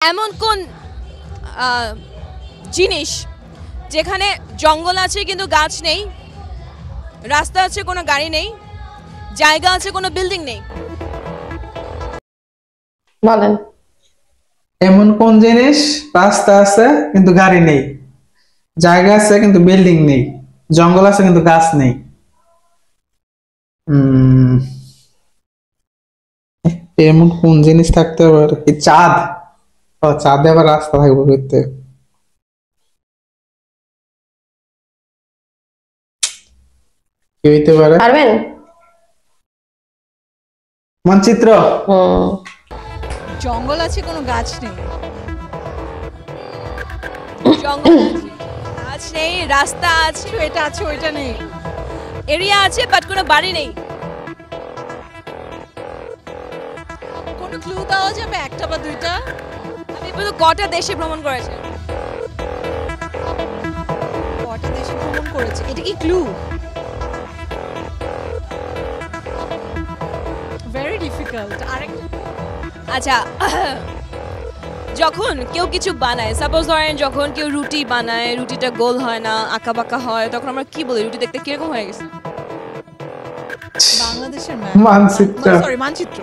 এমন কোন জিনিস যেখানে জঙ্গল আছে কিন্তু গাছ নেই, রাস্তা আছে কোনো গাড়ি নেই, জায়গা আছে কোনো বিল্ডিং নেই? বলেন। এমন কোন জিনিস রাস্তা আছে কিন্তু গাড়ি নেই, জায়গা আছে কিন্তু বিল্ডিং নেই, জঙ্গল আছে কিন্তু গাছ নেই? উম এমন কোন জিনিস থাকতে পারে? কি চাঁদ? ও, চাঁদে আবার রাস্তা থাকবে করতে? কি হইতে পারে? পারবেন? মানচিত্র। জঙ্গল আছে কোনো গাছ নেই, জঙ্গল আছে গাছ নেই, রাস্তা আছে এটা আছে ওইটা নেই, এরিয়া আছে বাট কোনো বাড়ি নেই। কোনো ক্লু দেওয়া যাবে, একটা বা দুইটা? আপনি বলুন কটা দেশে ভ্রমণ করেছেন? কটা দেশে ভ্রমণ করেছে, এটা কি ক্লু? Very difficult. আরেকটা আচ্ছা, যখন কেউ কিছু বানায়, সাপোজ ধরেন যখন কেউ রুটি বানায়, রুটিটা গোল হয় না, আঁকা বাঁকা হয়, তখন আমরা কি বলি? রুটি দেখতে কিরকম হয়ে গেছে? বাংলাদেশের মানচিত্র। সরি, মানচিত্র।